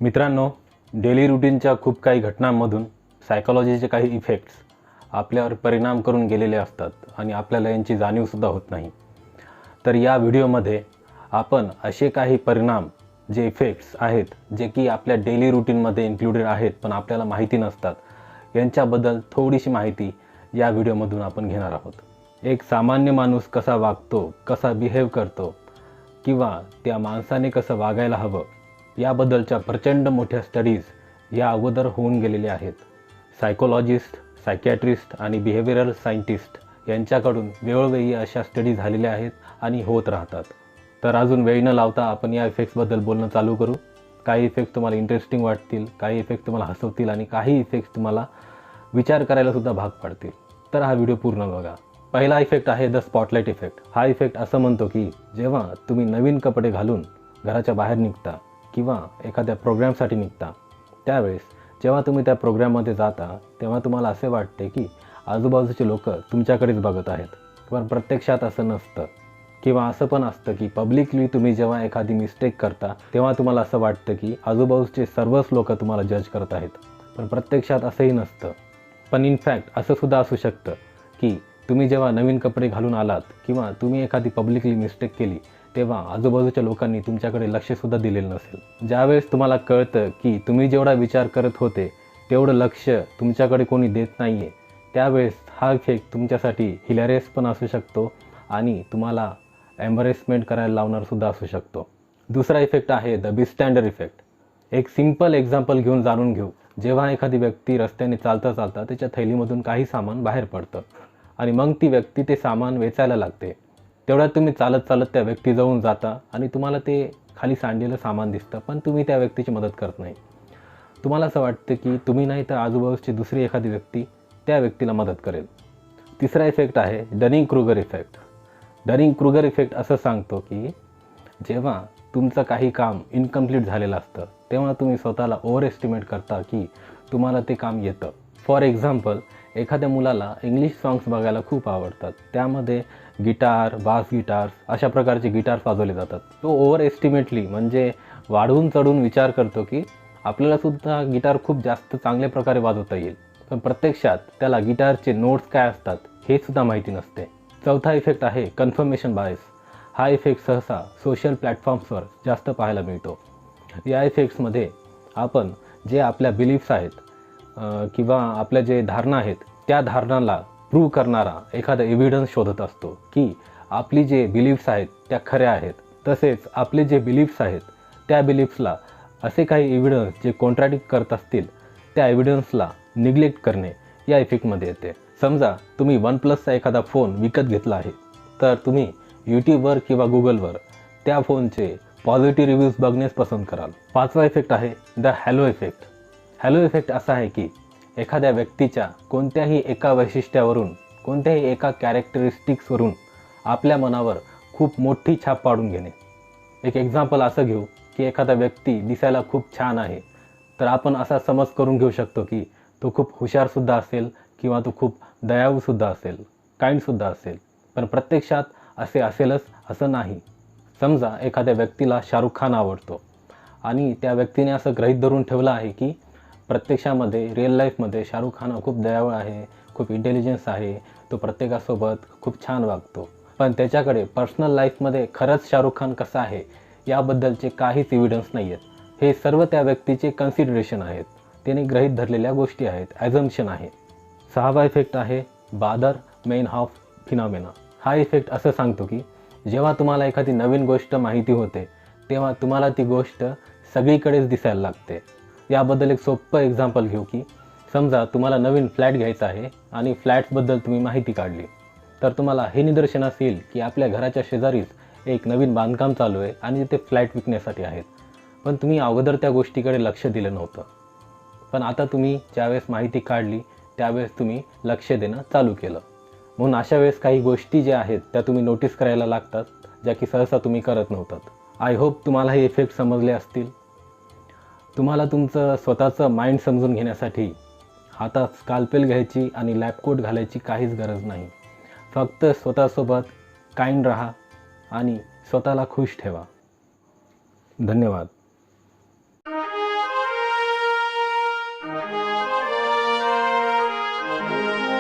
मित्रांनो, डेली रुटीनच्या खूप काही घटनांमधून सायकोलॉजीचे काही इफेक्ट्स आपल्यावर परिणाम करून गेलेले असतात आणि आपल्याला यांची जाणीवसुद्धा होत नाही. तर या व्हिडिओमध्ये आपण असे काही परिणाम जे इफेक्ट्स आहेत जे की आपल्या डेली रुटीनमध्ये इन्क्लुडेड आहेत पण आपल्याला माहिती नसतात, यांच्याबद्दल थोडीशी माहिती या व्हिडिओमधून आपण घेणार आहोत. एक सामान्य माणूस कसा वागतो, कसा बिहेव करतो किंवा त्या माणसाने कसं वागायला हवं याबद्दलच्या प्रचंड मोठ्या स्टडीज या अगोदर होऊन गेलेल्या आहेत. सायकोलॉजिस्ट, सायकॅट्रिस्ट आणि बिहेवियरल सायंटिस्ट यांच्याकडून वेळोवेळी अशा स्टडी झालेल्या आहेत आणि होत राहतात. तर अजून वेळ न लावता आपण या इफेक्ट्सबद्दल बोलणं चालू करू. काही इफेक्ट्स तुम्हाला इंटरेस्टिंग वाटतील, काही इफेक्ट्स तुम्हाला हसवतील आणि काही इफेक्ट्स तुम्हाला विचार करायलासुद्धा भाग पाडतील. तर हा व्हिडिओ पूर्ण बघा. पहिला इफेक्ट आहे द स्पॉटलाईट इफेक्ट. हा इफेक्ट असं म्हणतो की जेव्हा तुम्ही नवीन कपडे घालून घराच्या बाहेर निघता किंवा एखाद्या प्रोग्रामसाठी निघता, त्यावेळेस जेव्हा तुम्ही त्या प्रोग्राममध्ये जाता तेव्हा तुम्हाला असे वाटते की आजूबाजूचे लोक तुमच्याकडेच बघत आहेत, पण प्रत्यक्षात असं नसतं. किंवा असं पण असतं की पब्लिकली तुम्ही जेव्हा एखादी मिस्टेक करता तेव्हा तुम्हाला असं वाटतं की आजूबाजूचे सर्वच लोक तुम्हाला जज करत आहेत, पण प्रत्यक्षात असंही नसतं. पण इनफॅक्ट असं सुद्धा असू शकतं की तुम्ही जेव्हा नवीन कपडे घालून आलात किंवा तुम्ही एखादी पब्लिकली मिस्टेक केली तेव्हा आजूबाजूच्या लोकांनी तुमच्याकडे लक्षसुद्धा दिलेलं नसेल. ज्यावेळेस तुम्हाला कळतं की तुम्ही जेवढा विचार करत होते तेवढं लक्ष तुमच्याकडे कोणी देत नाही आहे, त्यावेळेस हा इफेक्ट तुमच्यासाठी हिलॅरियस पण असू शकतो आणि तुम्हाला एम्बरेसमेंट करायला लावणारसुद्धा असू शकतो. दुसरा इफेक्ट आहे द बिस्टँडर इफेक्ट. एक सिम्पल एक्झाम्पल घेऊन जाणून घेऊ. जेव्हा एखादी व्यक्ती रस्त्याने चालता चालता त्याच्या थैलीमधून काही सामान बाहेर पडतं आणि मग ती व्यक्ती ते सामान वेचायला लागते, तेवढ्यात तुम्ही चालत चालत त्या व्यक्तीजवळून जाता आणि तुम्हाला ते खाली सांडलेलं सामान दिसतं, पण तुम्ही त्या व्यक्तीची मदत करत नाही. तुम्हाला असं वाटतं की तुम्ही नाही तर आजूबाजूची दुसरी एखादी व्यक्ती त्या व्यक्तीला मदत करेल. तिसरा इफेक्ट आहे Dunning Kruger effect. Dunning Kruger effect असं सांगतो की जेव्हा तुमचं काही काम इनकम्प्लीट झालेलं असतं तेव्हा तुम्ही स्वतःला ओव्हर एस्टिमेट करता की तुम्हाला ते काम येतं. फॉर एक्झाम्पल, एखाद्या मुलाला इंग्लिश सॉंग्स बघायला खूप आवडतात, त्यामध्ये गिटार, बास गिटार्स अशा प्रकारचे गिटार्स वाजवले जातात. तो ओव्हर एस्टिमेटली म्हणजे वाढवून चढून विचार करतो की आपल्यालासुद्धा गिटार खूप जास्त चांगल्या प्रकारे वाजवता येईल, पण प्रत्यक्षात त्याला गिटारचे नोट्स काय असतात हे सुद्धा माहिती नसते. चौथा इफेक्ट आहे कन्फर्मेशन बायस. हा इफेक्ट सहसा सोशल प्लॅटफॉर्म्सवर जास्त पाहायला मिळतो. या इफेक्ट्समध्ये आपण जे आपल्या बिलीफ्स आहेत किंवा आपल्या जे धारणा आहेत त्या धारणाला प्रूव्ह करणारा एखादा एव्हिडन्स शोधत असतो की आपली जे बिलीफ्स आहेत त्या खऱ्या आहेत. तसेच आपले जे बिलीफ्स आहेत त्या बिलीफ्सला असे काही एव्हिडन्स जे कॉन्ट्राडिक्ट करत असतील त्या एव्हिडन्सला निग्लेक्ट करणे या इफेक्टमध्ये येते. समजा तुम्ही OnePlusचा एखादा फोन विकत घेतला आहे, तर तुम्ही यूट्यूबवर किंवा गुगलवर त्या फोनचे पॉझिटिव्ह रिव्ह्यूज बघण्यास पसंत कराल. पाचवा इफेक्ट आहे the hello effect. Hello effect असा आहे की एखाद्या व्यक्तीच्या कोणत्याही एका वैशिष्ट्यावरून, कोणत्याही एका कॅरेक्टरिस्टिक्सवरून आपल्या मनावर खूप मोठी छाप पाडून घेणे. एक एक्झाम्पल असं घेऊ की एखादा व्यक्ती दिसायला खूप छान आहे, तर आपण असा समज करून घेऊ शकतो की तो खूप हुशारसुद्धा असेल किंवा तो खूप दयाळूसुद्धा असेल, काइंडसुद्धा असेल, पण प्रत्यक्षात असे असेलच असं नाही. समजा एखाद्या व्यक्तीला शाहरुख खान आवडतो आणि त्या व्यक्तीने असं गृहीत धरून ठेवलं आहे की प्रत्यक्षामध्ये रिअल लाईफमध्ये शाहरुख खान खूप दयाळू आहे, खूप इंटेलिजन्स आहे, तो प्रत्येकासोबत खूप छान वागतो, पण त्याच्याकडे पर्सनल लाईफमध्ये खरंच शाहरुख खान कसा आहे याबद्दलचे काहीच एव्हिडन्स नाही आहेत. हे सर्व त्या व्यक्तीचे कन्सिडरेशन आहेत, त्याने गृहीत धरलेल्या गोष्टी आहेत, ॲझम्पशन आहे. सहावा इफेक्ट आहे बादर मेनहॉफ फिनॉमेना. हा इफेक्ट असं सांगतो की जेव्हा तुम्हाला एखादी नवीन गोष्ट माहिती होते तेव्हा तुम्हाला ती गोष्ट सगळीकडेच दिसायला लागते. याबद्दल एक सोपं एक्झाम्पल घेऊ की समजा तुम्हाला नवीन फ्लॅट घ्यायचा आहे आणि फ्लॅट्सबद्दल तुम्ही माहिती काढली, तर तुम्हाला हे निदर्शनास येईल की आपल्या घराच्या शेजारीच एक नवीन बांधकाम चालू आहे आणि ते फ्लॅट विकण्यासाठी आहेत, पण तुम्ही अगोदर त्या गोष्टीकडे लक्ष दिलं नव्हतं. पण आता तुम्ही ज्यावेळेस माहिती काढली त्यावेळेस तुम्ही लक्ष देणं चालू केलं. म्हणून अशा वेळेस काही गोष्टी ज्या आहेत त्या तुम्ही नोटीस करायला लागतात, ज्या की सहसा तुम्ही करत नव्हतात. आय होप तुम्हाला हे इफेक्ट समजले असतील. तुम्हाला तुमचं स्वतःचं माइंड समजून घेण्यासाठी हातात स्काल्पेल घ्यायची आणि लॅबकोट घालायची काहीच गरज नाही. फक्त स्वतःसोबत काइंड राहा आणि स्वतःला खुश ठेवा. धन्यवाद.